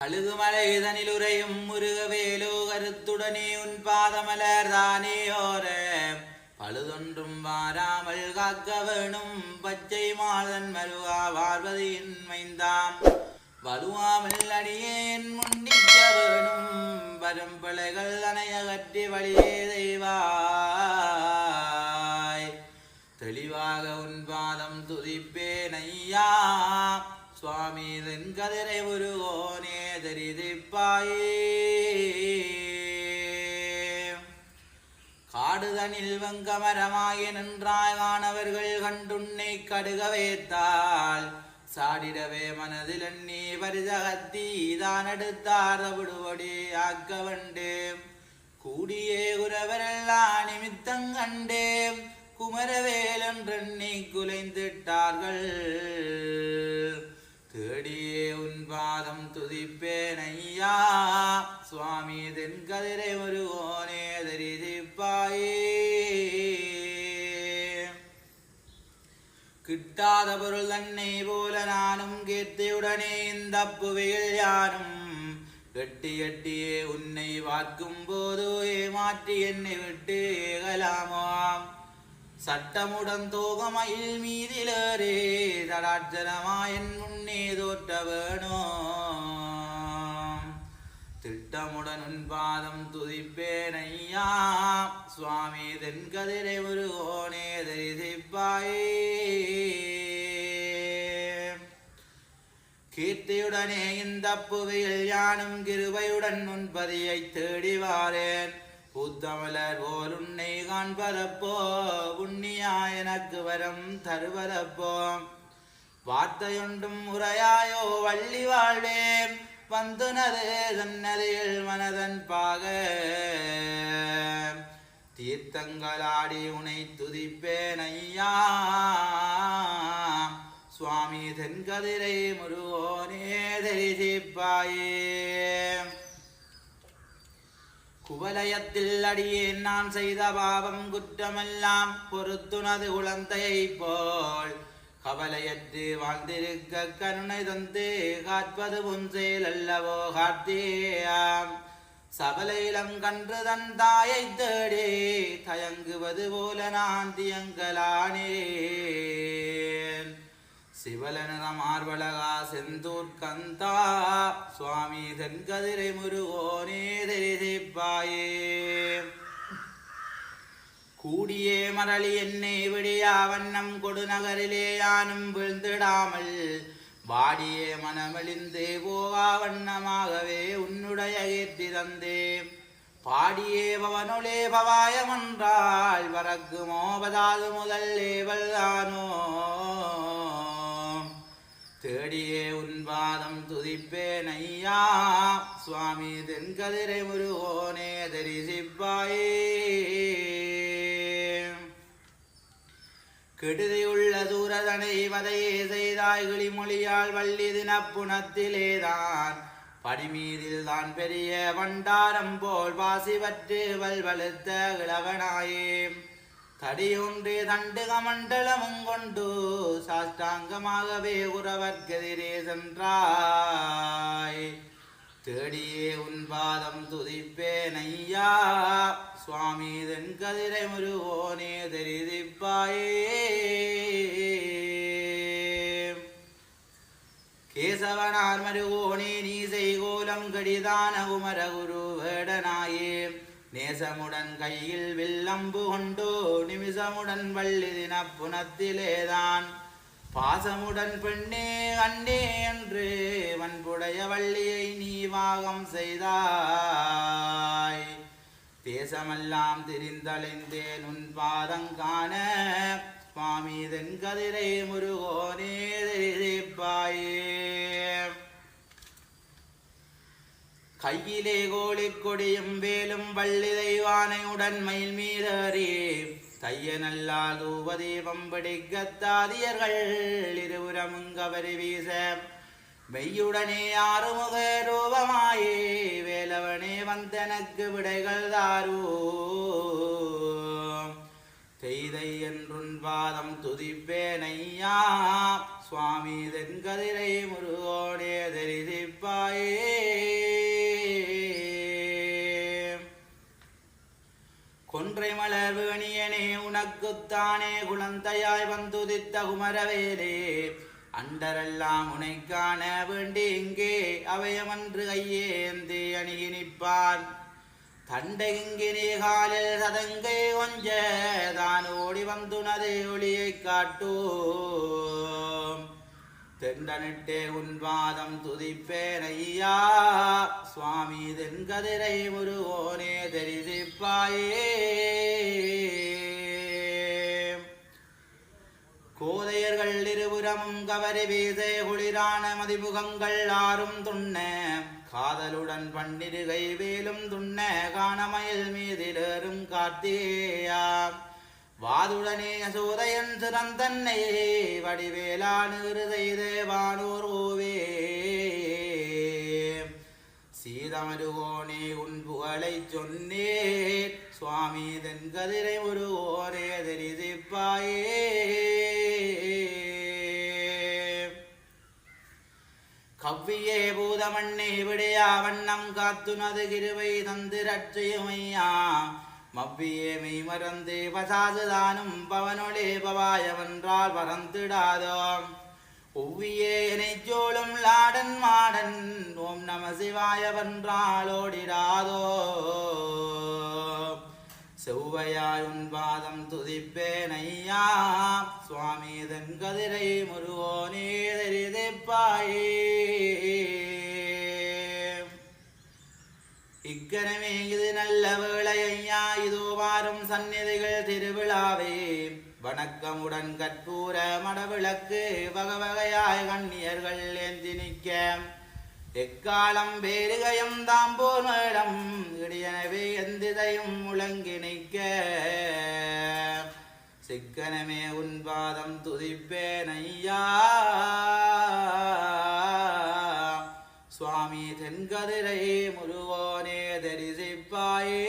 அழுகுமலை இதனிலுரையும் முருகவேலோ கருத்துடனே உன் பாதமலர் தானேயோர பழுதொன்றும் வாராமல் காக்க வேணும் பச்சை மாதன் மருவா பார்வதியின் மைந்தாம் வலுவாமல் அடியேன் முன்னிக்க வேணும் பரம்பிளைகள் அணையகற்றி வழியே தெய்வாய் தெளிவாக உன் பாதம் துதிப்பேன் ஐயா சுவாமி தென் கதிரை உருவோனே தெரிதிப்பாயே காடுதனில் வங்கமரமாகி நின்றாய் காணவர்கள் கண்டுன்னை கடுக வைத்தால் சாடிடவே மனதில் எண்ணி பரிசகத்தி தான் எடுத்தார் விடுபடி ஆக்க வண்டு கூடியே குரவரெல்லாம் நிமித்தம் கண்டே குமரவேலென்றெண்ணி குலைந்திட்டார்கள் தேடியே உன் பாதம் துதிப்பேன் ஐயா சுவாமி தென் கதிரை ஒருவோனே தெரிதிப்பாயே கிட்டாத பொருள் தன்னை போல நானும் கீர்த்தியுடனே இந்த புவியில் யானும் எட்டி எட்டியே உன்னை பார்க்கும் போது ஏமாற்றி என்னை விட்டு ஏகலாமாம் சட்டமுடன் தோகமயில் மீதிலேறே தடாட்சரமாயன் முன்னே தோற்ற வேணும் திட்டமுடன் உன் பாதம் துதிப்பேன் ஐயா சுவாமி தென் கதிரை ஒருவோனே தெரிதிப்பாயே கீர்த்தியுடனே இந்த புவியில் யானும் கிருபையுடன் முன்பதியை தேடி வாரேன் பூத்தமலர் போல் உன்னை காண்பதப்போ புண்ணியா எனக்கு வரம் தருவதப்போ வார்த்தையொன்றும் உரையாயோ வள்ளி வாழ்வேன் வந்துனது தன்னதில் மனதன் பாக தீர்த்தங்களாடி உனை துதிப்பேன் ஐயா சுவாமி தென் கதிரை முருகோனே தெரிதிப்பாயே குவலயத்தில் அடியேன் நான் செய்த பாவம் குற்றமெல்லாம் பொறுத்துனது குழந்தையை போல் கவலையற்று வாழ்ந்திருக்க கருணை தந்து காட்பது புன்சேல் அல்லவோ கார்த்தியாம் சபல இளம் கன்று தன் தாயை தேடி தயங்குவது போல நான் தியங்கலானேன் சிவலனத மார்பலகா செந்தூர் கந்தா சுவாமி தென் கதிரை முருகோனே தெரிதிப்பாயே கூடியே மரளி என்னை விடியா வண்ணம் கொடுநகரிலே யானும் வீழ்ந்திடாமல் வாடியே மனமெளிந்து போவா வண்ணமாகவே உன்னுடைய கீர்த்தி தந்தே பாடியே பவனொலே பவாயமன்றாள் வரக்குமோ பதாது முதல் ஏவல்தானோ தேடியே உன் பாதம் துதிப்பேன் ஐயா சுவாமி தென் கதிரை முருகோனே தெரிதிப்பாயே கெடுதியுள்ள தூரதனை வதையே செய்தாய் கிளிமொழியால் வள்ளி தினப்புணத்திலேதான் படிமீதில் தான் பெரிய வண்டாரம் போல் வாசிவற்று வல்வழுத்த கிழவனாயே தடியொன்று தண்டு கமண்டலமும் கொண்டு சாஷ்டாங்கமாகவே உறவர்க்கெதிரே சென்றாய் தேடியே உன் பாதம் துதிப்பேன் ஐயா சுவாமி தென் கதிரை முருகோனே தெரிதிப்பாயே கேசவனார் மருகோனே நீ செய்கோலம் கடிதான குமரகுரு வேடனாயே நேசமுடன் கையில் வில்லம்பு கொண்டு நிமிஷமுடன் வள்ளி தினப்புணத்திலேதான் பாசமுடன் பெண்ணே கண்டே என்று வன்புடைய வள்ளியை நீ வாகம் செய்தாய் தேசமெல்லாம் திரிந்தலைந்தேன் உன் பாதங்காண சுவாமி தென் கதிரை முருகோனே தெரிதிப்பாயே கையிலே கோழி கொடியும் வேலும் வள்ளி தெய்வானையுடன் மயில் மீதறி தையனல்லா தூபதீபம் பிடிக்கத்தாதியர்கள் இருபுறமும் கவரி வீச மெய்யுடனே ஆறுமுக ரூபமாயே வேலவனே வந்தனக்கு விடைகள் தாரூ செய்தை என்றுன் பாதம் துதிப்பேன் ஐயா சுவாமி தென்கதிரை முருகோடே தெரிதிப்பாயே. உனக்குத்தானே குழந்தையாய் வந்துதித்த குமரவேலே அண்டரெல்லாம் உனை காண வேண்டி இங்கே அவையமன்று கையேந்தி அணுகி நிற்பான் தண்டை இங்கினே காலில் சதங்கை கொஞ்ச தான் ஓடி வந்துனது ஒளியை காட்டும் தெண்டனிட்டே உன் பாதம் துதிப்பேன் ஐயா சுவாமி தென்கதிரை முருகோனே தெரிசிப்பாயே கோதையர்கள் இருபுறமும் கவரி வீசே குளிரான மதிமுகங்கள் ஆறும் துண்ண காதலுடன் பன்னிருகை வேலும் துண்ண காணமயில் மீதிலேறும் கார்த்திகேயா வாதுடனே சோதையன் சிறந்தன்னை வடிவேலானு செய்தே வானூர் ஓவே சீதமருகோனே உன் புகழை சொன்னேன் சுவாமி தென்கதிரை முருகோனே தெரிசிப்பாயே கவ்வியே பூதமண்ணே விடையா வண்ணம் காத்துனது கிருவை தந்து ரட்சியுமையா மவ்வியே மெய் மறந்து பசாதுதானும் பவனொளே பவாயவன்றால் பறந்துடாதோ ஒவ்வியே எனை ஜோளும் லாடன் மாடன் ஓம் நம சிவாயவன்றால் ஓடிடாதோ செவ்வையாய் உன் பாதம் துதிப்பேன் ஐயா சுவாமி தென்கதிரை முருகோனே தெரிசிப்பாயே இக்கனமே இது நல்ல வேளை ஐயா இதோ வாரும் சந்நிதிகள் திருவிழாவே வணக்கமுடன் கற்பூர மடவிளக்கு வகவகையாய் கண்ணியர்கள் ஏந்தி நிற்க எக்காலம் வேறுகையும் தாம்போர் மேடம் இடியனவே எந்திதையும் முழங்கி நிற்க சிக்கனமே உன் பாதம் துதிப்பேன் ஐயா சுவாமி தென்கதிரை முருகோனே தெரிசிப்பாயே